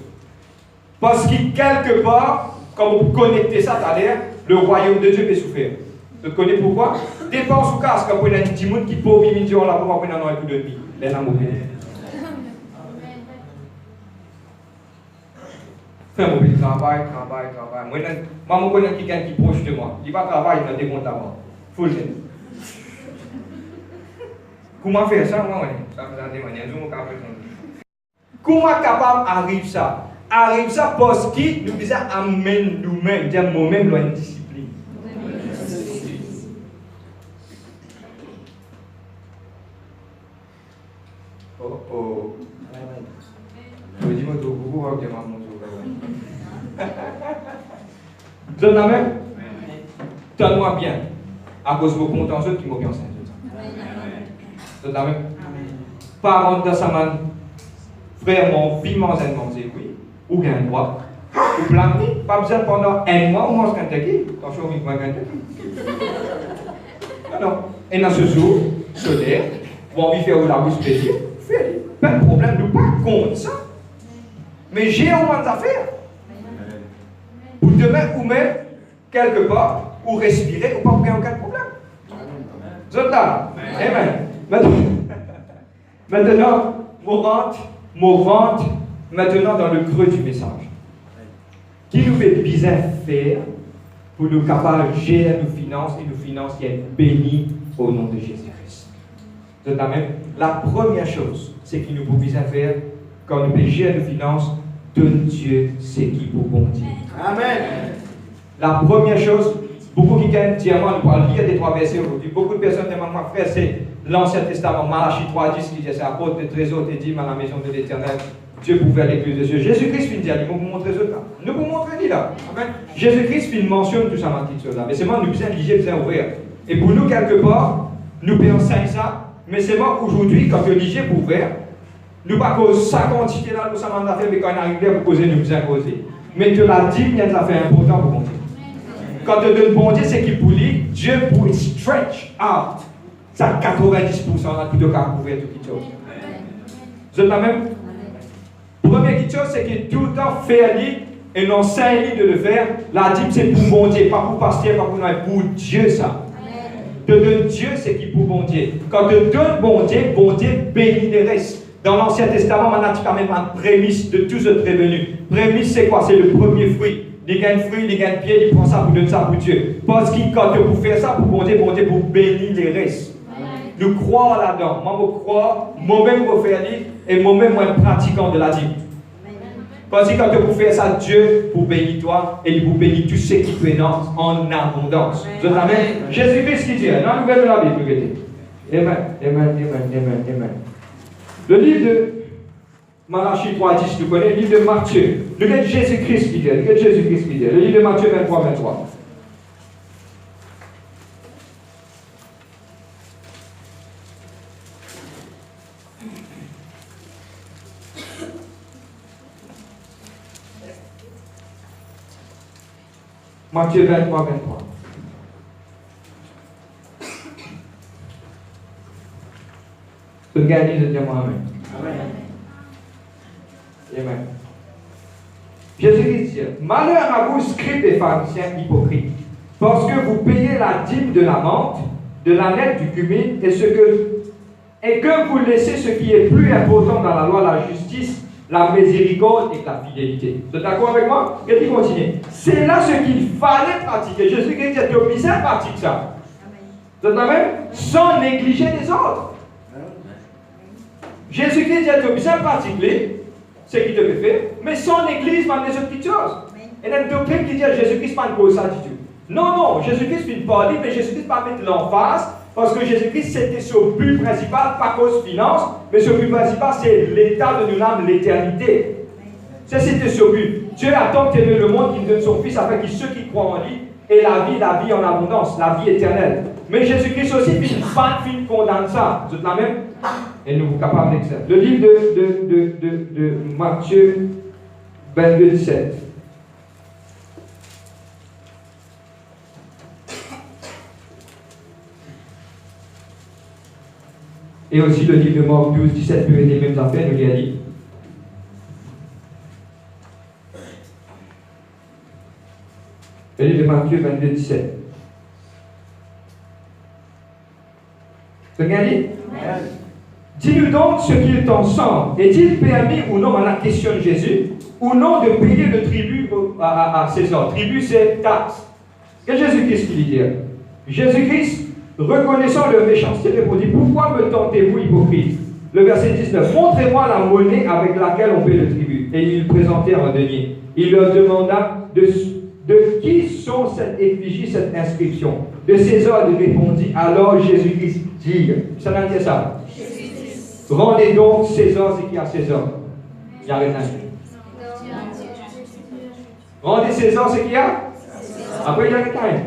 Parce que quelque part, quand vous connectez ça à l'air, le royaume de Dieu peut souffrir. Vous connaissez pourquoi? Dépense ou casque, quand vous avez un petit monde qui peut vivre millions là pour avoir un coup de vie. Les amours. Fais mon petit travail. Moi, je connais quelqu'un qui est proche de moi. Il va travailler dans des comptes avant. Faut le dire. Comment faire ça, moi, ça me donne des manières. Comment capable arrive ça? Arrive ça parce que nous disons amène nous-mêmes, dire moi-même, loin de discipline. Oh. Je dis, moi, vous voir que maman vous avez même? Donne-moi bien. À cause de vos contentieux qui m'ont bien enseigné. Donne même? Parents de sa main, frère, mon vivement zen, dit oui. Ou bien droit. Ou plein pas besoin pendant un mois, on mange Kentucky. Quand je suis au milieu Kentucky. Non. Et dans ce jour, solaire, vous avez envie de faire la bouche plaisir, faites. Pas de problème, nous pas contre ça. Mais j'ai au moins d'affaires. Ou demain, ou même, quelque part, ou respirer, ou pas aucun problème. Vous êtes là? Amen. Maintenant, on rentre maintenant dans le creux du message. Qui nous fait bien faire pour nous capables de gérer nos finances et nos finances qui sont bénies au nom de Jésus-Christ. Vous êtes là même? La première chose, c'est qu'il nous faut bien faire quand nous gérer nos finances, donne Dieu ce qui pour bon Dieu. Amen. La première chose, beaucoup qui gagnent diamant, nous allons lire des 3 versets aujourd'hui. Beaucoup de personnes demandent, moi frère, c'est l'Ancien Testament, Malachie 3:10 qui dit, c'est à cause de trésor, t'es dit, à la maison de l'Éternel, Dieu pouvait l'église de Dieu. Jésus-Christ finit dire, il va vous montrer ça là. Nous vous montrer là. Amen. Jésus-Christ finit mentionne tout ça dans le titre là. Mais c'est moi, nous besoin de lire, besoin ouvrir. Et pour nous, quelque part, nous pouvons enseigner ça. Mais c'est moi, aujourd'hui, quand nous lisons pour ouvrir, nous pas cause sa quantité là, nous sommes en affaire, mais quand on arrive là, pour causer, nous besoin causer. Mais que la dîme, il y a de l'affaire important pour compter. Quand tu donnes bon Dieu, c'est qu'il pour lui, Dieu pour stretch out. Ça 90% là, plutôt qu'à couvrir toute chose. Vous êtes la même? Première chose, c'est que tout le temps faire lui et non 5 livres de le faire. La dîme, c'est pour bon Dieu, pas pour pasteur, pas pour nous, pour Dieu ça. Te donne Dieu, c'est qui pour bon Dieu. Quand tu donnes bon Dieu bénit les restes. Dans l'Ancien Testament, on a quand même une prémisse de tout ce prévenu. Prémisse, c'est quoi? C'est le premier fruit. Il gagne fruit, il gagne pied, il prend ça pour donner ça pour Dieu. Parce que quand tu pour faire ça pour bon Dieu, pour bénir les restes. Nous croyons là-dedans. Moi, je crois, moi-même, je faire et moi-même, je suis pratiquant de la dîme. Parce que quand tu pour faire ça, Dieu pour bénir toi et il vous bénit tout ce qui peut en abondance. Vous êtes amen? Jésus-Christ qui dit, dans la nouvelle de la Bible, regardez. Amen. Le livre de Malachie 3:10, tu connais, le livre de Matthieu. Regardez Jésus-Christ qui dit, le livre de Matthieu 23:23. Matthieu 23:23. Tu gagnes de dire Amen. Amen. Jésus dit, malheur à vous, scribes et pharisiens hypocrites, parce que vous payez la dîme de la menthe, de la nette, du cumin, et que vous laissez ce qui est plus important dans la loi, la justice, la miséricorde et la fidélité. Vous êtes d'accord avec moi? Et puis continue. C'est là ce qu'il fallait pratiquer. Jésus-Christ dit, tu es obligé de pratiquer ça. Vous êtes d'accord? Sans négliger les autres. Jésus-Christ dit, tu es obligé de pratiquer ce qu'il devait faire, mais sans néglige dans les autres petites choses. Et il y a une doctrine qui dit à Jésus-Christ, pas une ça du tout. Non, Jésus-Christ fait une parole, mais Jésus-Christ pas mettre l'emphase, parce que Jésus-Christ c'était son but principal, pas cause finance, mais son but principal c'est l'état de nous âmes, l'éternité. Ça c'était son but. Dieu a tant aimé le monde qu'il donne son Fils afin que ceux qui croient en lui aient la vie en abondance, la vie éternelle. Mais Jésus-Christ aussi fait une condamne ça. Vous êtes la même? Et nous sommes capables d'exercer. Le livre de Matthieu 22:17. Et aussi le livre de Marc 12:17 peut être les mêmes affaires, nous l'avons dit. Le livre de Matthieu 22:17. Regardez. Dis-nous donc ce qu'il t'en semble. Est-il permis ou non, on a questionné Jésus, ou non de payer le tribut à César. Tribut, c'est taxe. Et Jésus-Christ qui dit? Jésus-Christ, reconnaissant leur méchanceté, répondit, pourquoi me tentez-vous, hypocrite? Le verset 19, montrez-moi la monnaie avec laquelle on paie le tribut. Et ils présentèrent un denier. Il leur demanda de qui sont cette effigie, cette inscription. De César, il répondit. Alors Jésus-Christ dit, ça n'a dit ça. Rendez donc César ce qui est à César. Il n'y a rien. Rendez César ce qu'il y a. Après, il y a rien.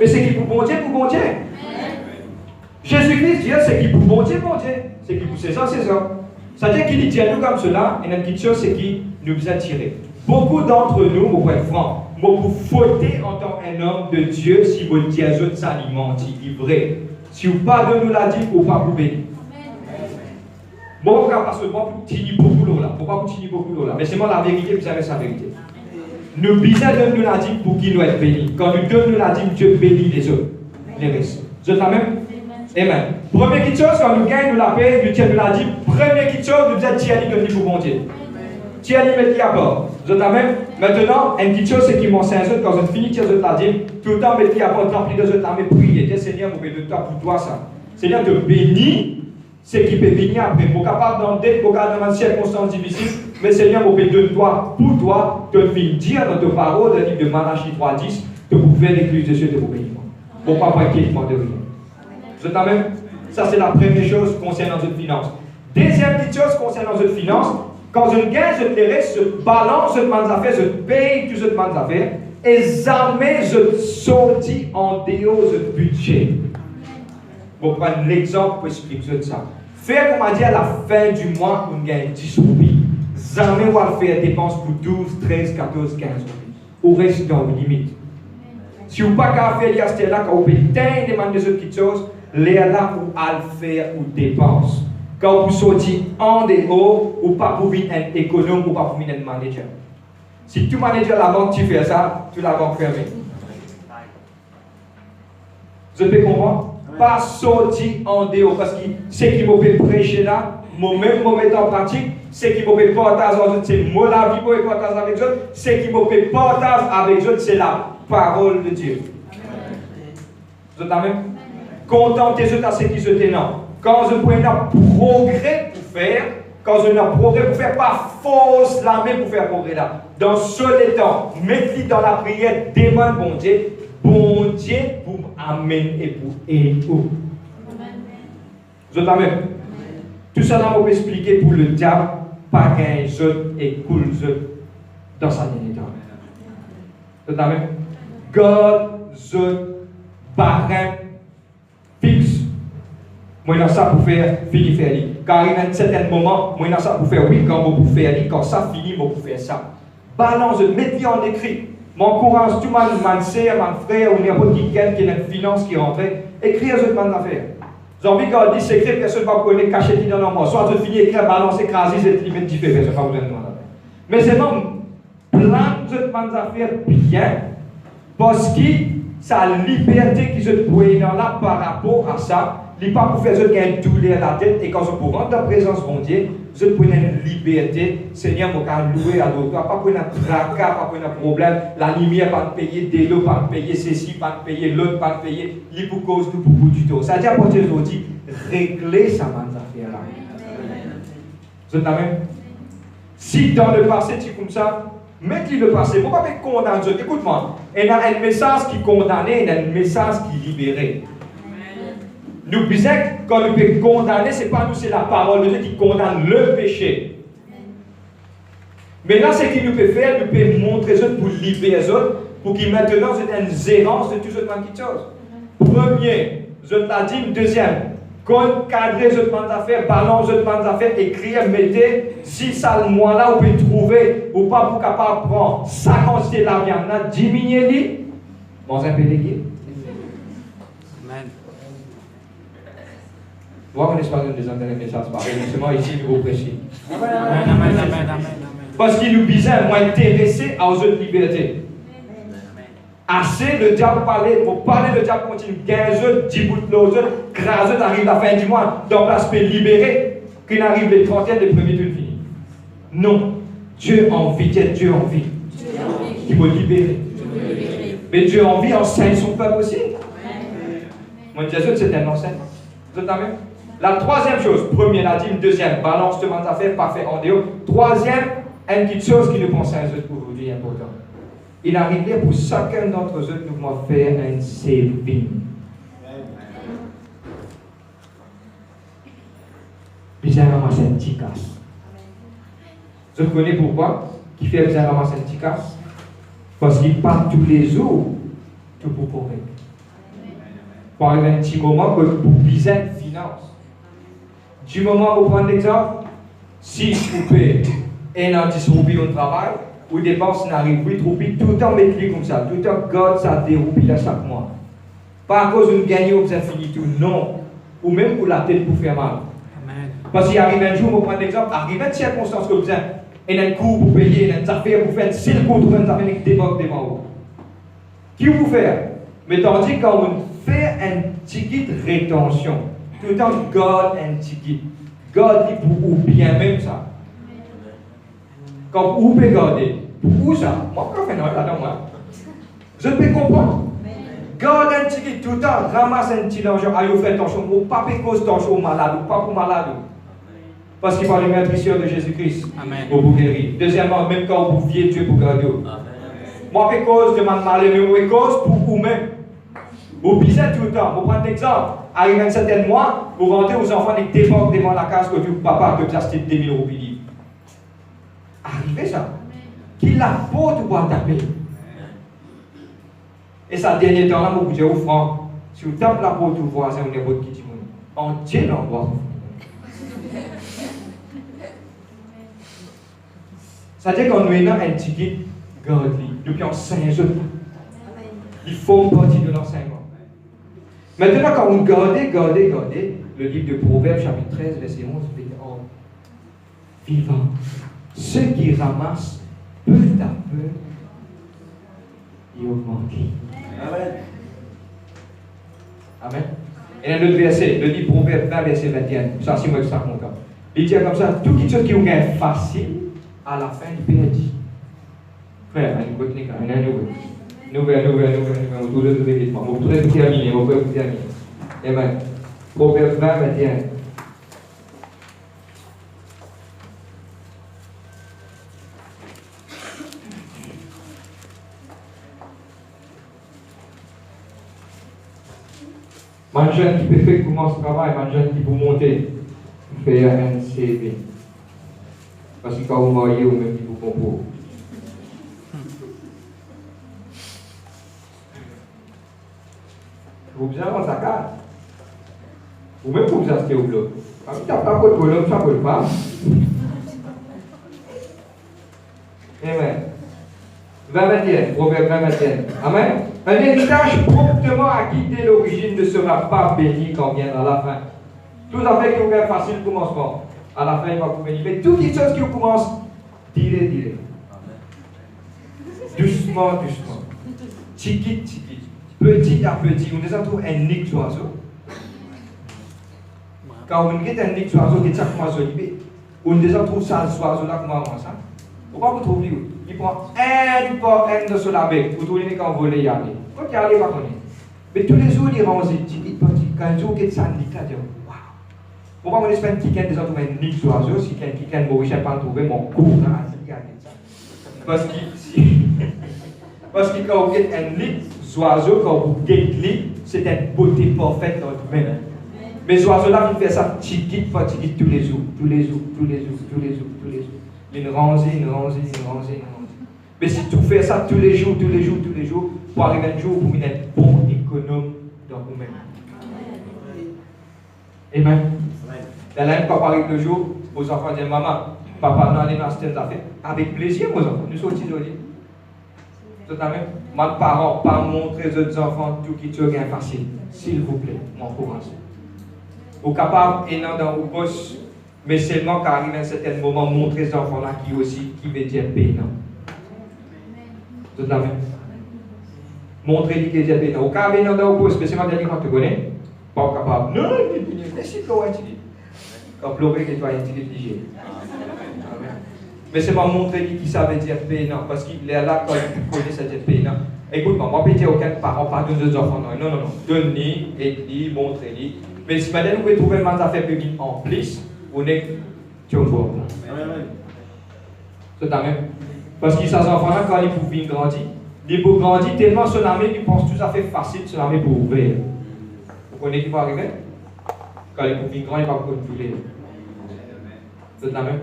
Mais c'est qui pour bon Dieu, pour bon Dieu. Jésus-Christ dit, c'est qui pour bon Dieu, c'est qui pour César, César. C'est-à-dire qu'il dit à nous comme cela, et une petite chose, c'est qui nous a tirés. Beaucoup d'entre nous, pour être franc, vous fautez en tant qu'un homme de Dieu si vous dites ça, il mentit, il est vrai. Si vous pas de nous l'a dit, vous pas vous bénir. Bon, parce que moi, vous tignez beaucoup l'eau là. Pourquoi vous tignez beaucoup l'eau là? Mais c'est moi la vérité, vous savez sa vérité. Nous bisons de nous l'a dit pour qu'il nous être béni. Quand nous donnons nous l'a dit, Dieu bénit les autres. Les restes. Vous êtes la même? Amen. Première petite chose, quand nous gagnons, nous la paix, Dieu nous l'a dit. Première petite chose, nous disons Thierry de venir pour bon Dieu. Thierry met qui à bord. Vous êtes la même? Maintenant, une petite chose, c'est qu'ils m'ont saint quand vous finissez, Dieu l'a dit, tout le temps, mettez qui à bord, rempli de autres, mais priez. Dis Seigneur, vous mettez de toi pour toi ça. Seigneur, te bénit, c'est qui peut venir après. Vous êtes capable d'en être, vous êtes dans une circonstance difficile, mais Seigneur, vous mettez de toi pour toi, te faire dire dans tes paroles, dans le livre de Malachie 3:10, que vous pouvez l'église de Dieu de vos bénis. Pour ne pas inquiétement de rien. Vous êtes la même? Ça, c'est la première chose concernant notre finance. Deuxième petite chose concernant notre finance, quand je gagne, je te laisse, je balance cette manne affaires, je paye toutes cette manne affaires, et jamais je sortis en dehors de budget. Pour prendre l'exemple pour expliquer ça. Faire comme on dit à la fin du mois, on gagne 10 roupies. Jamais on va faire dépenses pour 12, 13, 14, 15 roupies. Ou reste dans une limite. Si vous n'avez pas qu'à faire les là, quand vous payez des demandes de ces petites choses, les là pour le faire ou dépenses. Quand vous sortez en dehors, ou pas pour venir un économe, ou pas pour venir un manager. Si tu manager la banque, tu fais ça, tu la banque fermée. Vous avez compris? Pas sortir en dehors, parce que ce qui m'a fait prêcher là, moi-même, je mettre en pratique, ce qui m'a fait partager avec eux, c'est moi la vie pour partager avec eux, ce qui m'a fait partager avec eux, c'est la parole de Dieu. Vous êtes la même? Contentez-vous à ce qui se dénonce. Quand je prends un progrès pour faire, quand je n'ai un progrès pour faire, pas force la main pour faire progrès là. Dans ce temps, mettez dans la prière, demande bon Dieu pour amener et pour aider. Vous êtes la même? Tout ça, on peut expliquer pour le diable, pas qu'un jeu et cool jeu dans sa dignité. Vous êtes la même? God, the barème fixe. Moi, dans ça pour faire, finir faire. Car il y a un certain moment, moi, dans ça pour faire, oui, quand vous faire, quand ça finit, moi, pour faire ça. Balance, mettez en écrit. M'encourage tout le monde, mon sœur, mon frère, ou n'importe qui a une finance qui rentre, écrire ce man d'affaires. J'ai envie qu'on dise secret, personne ne va connaître, cacher dans le monde. Soit je finis écrire, balance, écraser, c'est limite différent, personne ne va vous demander. Mais c'est non, plan ce man d'affaires bien, parce que sa liberté qui se trouve là par rapport à ça, il n'est pas pour faire ce gain douleur à la tête, et quand je pour rentrer dans la présence de Dieu, je prends une liberté, Seigneur, je peux louer à d'autres, pas pour un tracas, pas pour un problème, la lumière, pas de payer, de l'eau, pas de payer ceci, pas de payer l'autre, pas de payer, il pour cause de beaucoup du tout. Ça veut dire, pour Dieu, dit, régler sa affaire là. Vous êtes la même? Si dans le passé, tu es comme ça, mettez le passé, pourquoi pas condamner? Écoute-moi, il y a un message qui condamne, il y a un message qui libère. Nous disons quand nous peut condamner, ce n'est pas nous, c'est la parole de Dieu qui condamne le péché. Mais là, ce qu'il nous peut faire, nous peut montrer ça pour libérer les autres, pour qu'ils maintenant aient une gérance de toutes ces petites choses. Premier, je l'ai dit, deuxième, cadrer ce plan d'affaires, balance ce plan d'affaires, écrire, mettez, si ça le mois là, vous pouvez trouver, ou pas pour capable prendre sa quantité de la viande, diminuer-les, dans un peu d'équipe. Voir un espace de désintérêt, mais ça se passe. Seulement ici, il faut prêcher. Parce qu'il nous disait, moi, intéressé à aux autres libertés. Assez, le diable parlait, pour parler, le diable continue. 15 autres, 10 bouts de l'autre, 15 arrive à la fin du mois, dans place peut libérer, qu'il arrive les 30e, les premiers, tout fini. Non. Dieu a envie, Dieu a envie. Il faut libérer. Mais Dieu a envie, enseigne son peuple aussi. Mon Dieu, c'est un enseigne. Vous êtes d'accord? La troisième chose, première la dîme, deuxième, balance de mes affaires, parfait en dehors. Troisième, une petite chose qui nous concerne aujourd'hui important. Il arrivait pour chacun d'entre eux de nous faire un saving. Ils ont ramassé un petit casse. Je connais pourquoi. Qui fait qu'ils ont ramassé un petit casse? Parce qu'ils partent tous les jours, tout pour convaincre. Pour arriver un petit moment que vous visez une finance. Du moment où vous prenez l'exemple, si vous payez un 10 roupies au travail, ou dépenses n'arrivent 8 roupies, tout le temps mettez comme ça, tout le temps God ça des roupies là chaque mois. Pas à cause d'une gagne vous avez fini tout, non. Ou même pour la tête pour faire mal. Parce qu'il arrive un jour, vous prenez l'exemple, arrive une circonstance que vous avez, et un coût pour payer, une affaire pour faire, si le coût vous avez avec des banques devant vous. Qui vous fait? Mais tandis que quand on fait un ticket de rétention, tout le temps God un ticket. God dit pour ou bien même ça. Quand vous pouvez garder, où ça? Moi, je fais là-dedans, moi. Je peux comprendre. Garde un ticket tout le temps, ramasse un petit argent, allez, vous faites attention, ou pas cause attention aux malades, ou pas pour malades. Parce qu'il parle de maîtriseur de Jésus-Christ. Pour vous guérir. Deuxièmement, même quand vous viez Dieu pour garder. Moi, je cause de ma maladie, mais je cause pour vous-même. Vous bisez tout le temps. Vous prenez l'exemple. Arrivé un certain mois, vous rentrez aux enfants avec des banques devant la case que tu papa que tu as acheté 2000 roupies. Arrivé ça. Qui la porte pour taper. Et ça, dernier temps là, vous dites au franc, si vous tapez la porte, vous voyez un n'importe qui dit, en Dieu l'envoie. C'est-à-dire qu'on nous a un ticket, garde-lui, depuis en 5 jours. Il faut partir de l'enseignement. Maintenant, quand vous gardez, le livre de Proverbes, chapitre 13, verset 11, dit, oh, vivant, ceux qui ramassent peu à peu, ils augmentent. Amen. Amen. Et un autre verset, le livre Proverbes 20, verset 21, ça c'est moi qui ça compte. Il dit comme ça, tout quelque chose qui vous gagne facile, à la fin, il perd. Frère, on continue, on a une nouvelle, on doit le vérifier. On doit le terminer, on doit le terminer. Amen. Proverbe 20, 21. Un jeune qui peut faire commencer ce travail, un jeune qui peut monter, faire un CV. Parce que quand vous voyez, vous même qui vous comprenez. Vous avez besoin de sa carte. Ou même vous achetez au bloc. Quand tu n'as pas de problème, ça ne peut pas. Amen. 20-21, Proverbe 20-21. Amen. Un héritage promptement acquis dès l'origine ne sera pas béni quand viendra la fin. Tout à fait qui vous fait facile commencement. À la fin, il va vous bénir. Mais toutes les choses qui vous commencent, direz. Doucement. Tiki. Petit à petit, on déjà trouve un nid d'oiseau. Quand on get un nid d'oiseau qui est chaque mois libéré, on déjà trouve ça, ce oiseau-là, comment on ça. Pourquoi vous trouvez? Il prend un par un de ce bec. Vous trouvez quand vous voulez y aller. Quand il y aller, pas connaître. Mais tous les jours, il range, petit. Quand un jour, il y a ça, il dit, waouh. Pourquoi on espère qu'il y a déjà trouvé un nid d'oiseau, si quelqu'un ne peut pas trouver mon courage, parce que quand vous êtes un nid d'oiseau, quand vous êtes c'est une beauté parfaite dans vous-même. Mais les oiseaux-là, ils font ça petit tous les jours. Une rangée. Mais si tu fais ça tous les jours, pour arriver un jour où vous êtes bon économe dans vous-même. Amen. Dans la papa arrive le jour, vos enfants disent, maman, papa, non, allez dans cette affaire. Avec plaisir, vos enfants, nous sommes isolés. Mes parents, pas montrer aux autres enfants tout qui te gagne facile. S'il vous plaît, m'encourage. Vous capable, et non dans vos poches, mais seulement quand arrive à un certain moment, montrer aux enfants-là qui veut dire payant. Tout à fait. Montrer qui veut dire payant. Au cas où dans vos poches, spécialement quand tu connais, pas capable. Non, laissez-toi intelligent. Quand pleurer que tu as intelligent. Mais c'est m'a montré qui ça veut dire payant. Parce qu'il est là quand il connaît ça veut dire payant. Écoute-moi, moi, je ne peux dire aucun parent, pas de deux enfants. Non. Donne-lui, aide-lui, montre-lui. Mais si maintenant vous pouvez trouver une affaire publique en plus, on est sur le bord. C'est même. Parce que ces enfants-là, quand ils peuvent grandir, ils peuvent grandir tellement son armée qu'ils pensent tout à fait facile son armée pour ouvrir. Vous connaissez qui va arriver? Quand ils peuvent grandir, ils ne peuvent pas contrôler. C'est la même.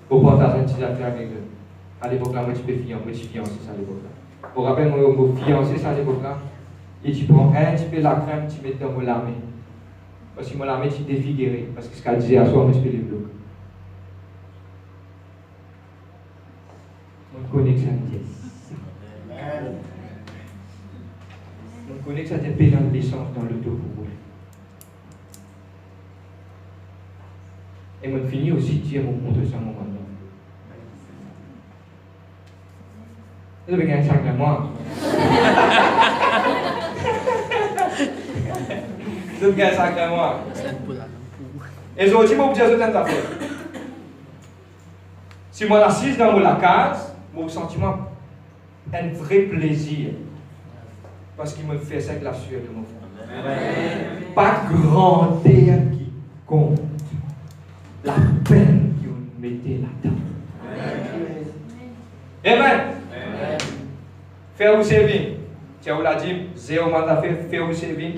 Vous partagez un petit affaire avec eux. À l'époque là, moi je suis fiancé ça à l'époque là. Vous rappelez, moi fiancé ça à l'époque là. Et tu prends un petit peu la crème, tu mets dans mon lamé. Parce que mon lamé, tu défiguré. Parce que ce qu'elle disait à soi, moi je peux les bloquer. On connaît que ça me dit. On connaît que ça te paye dans l'essence dans le dos pour vous. Et on finit aussi de dire mon compte ça mon moment. Vous avez gagné 5 mois. Vous avez gagné 5 mois. Et je vous dis, moi, je vous dis, si moi, assise dans la case, mon sentiment, un vrai plaisir. Parce qu'il me fait ça avec la sueur de mon frère. Pas grandeur qui compte. La peine que vous mettez là-dedans. Amen. Faire vous servir. Tu as dit, zéro mandat faire vous servir.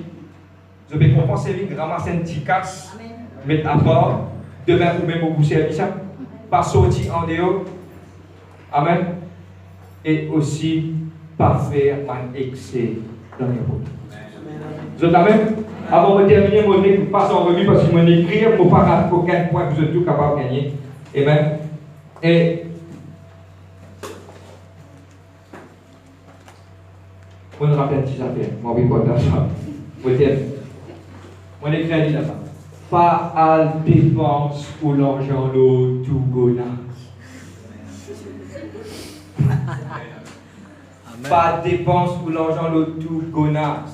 Je vais comprendre servir, ramasser un petit casse, mettre à part, demain vous même vous servir ça. Pas sortir en dehors. Amen. Et aussi, pas faire un excès dans les routes. Vous êtes amen? Avant de terminer, je ne passe en revue parce que je vais écrire, je ne vais pas rater aucun point que vous êtes tous capables de gagner. Amen. Et je me rappelle une petite affaire. Je vais vous dire ça. Je vais écrire là-bas. Pas à dépense pour l'argent, l'eau, tout gona. Pas de dépense pour l'argent, l'eau, tout gona.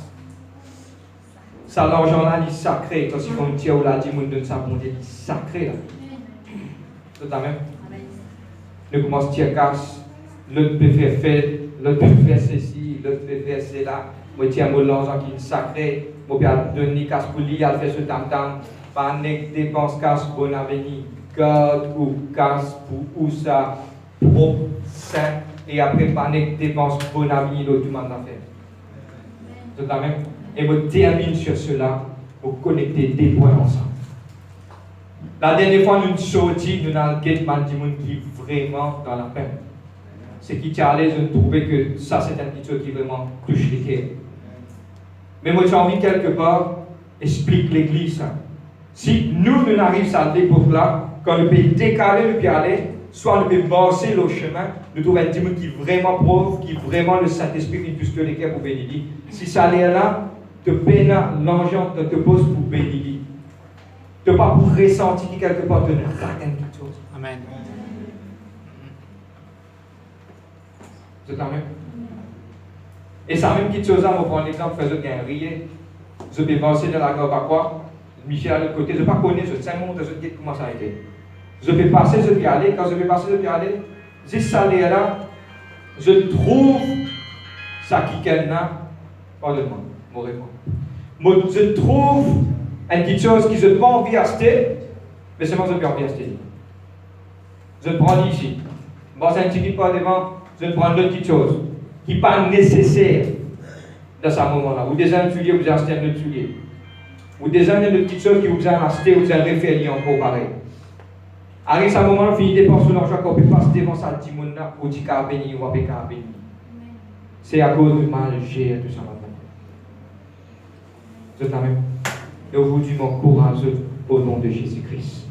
Ça, l'argent-là, il est sacré. Quand on tient ou l'a dit, on donne ça pour dire, il est sacré là. C'est la même. Nous commençons à tirer casse. L'autre peut faire fête, l'autre peut faire ceci, l'autre peut faire cela. Moi, tiens, mon l'argent qui est sacré. Moi, je donne casse pour lui, il fait ce tam-tam. Pas de dépense casse pour l'avenir. Garde ou casse pour où ça, propre, sain. Et après, pas de dépense pour l'avenir, l'autre, tout le monde a fait. C'est la même. Et je termine sur cela pour connecter des points ensemble. La dernière fois, nous sommes sortis, nous avons quelqu'un qui est vraiment dans la peine. Ce qui est allé, je trouvais que ça, c'est un petit chose qui vraiment touche les cœurs. Mais moi, j'ai envie quelque part explique l'Église. Si nous arrivons à l'époque là, quand nous pouvons décaler le pied aller, soit nous pouvons bosser le chemin, nous trouvons un petit monde qui est vraiment pauvre, qui est vraiment le Saint-Esprit qui touche les cœurs pour bénir. Si ça allait là, te peine l'enjeu te pose pour bénir. Tu n'as pas pour ressentir que quelque part te rate quelque chose. Amen. C'est quand même. Et ça même petite chose là, on prend l'exemple, faisant un rire. Je peux penser dans la gorge à quoi? Michel à l'autre côté, je ne sais pas connaître, je sais comment ça a été. Je peux passer, je peux aller, quand je peux passer, je peux aller. Si ça allait là, je trouve ça qui est là, pardonne-moi, mon réponse. Je trouve une petite chose que je n'ai pas envie d'acheter, mais c'est moi que je n'ai pas envie d'acheter. Je prends ici. Bon, c'est un petit peu devant, je prends d'autres petites choses qui ne sont pas nécessaires dans ce moment-là. Ou des souliers, vous achetez un autre soulier. Ou des petites choses que vous avez achetées, vous avez référé encore pareil. Arrive à ce moment-là, vous finissez par l'argent qu'on peut passer devant ça, petit monde là, pour dire qu'il y a béni ou qu'il y a béni. C'est à cause du mal gérer tout ça maintenant. Je t'aime. Et aujourd'hui, mon courage au nom de Jésus-Christ.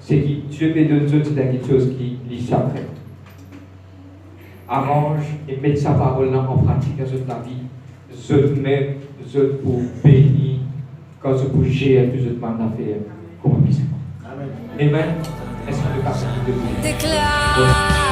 C'est que Dieu peut donner quelque chose qui est sacré. Arrange et mets sa parole là en pratique dans toute la vie. Je mets, je pour bénir, quand je pour gérer tout ce demande à faire. Comment puis-je? Amen. Est-ce que le passage de vous?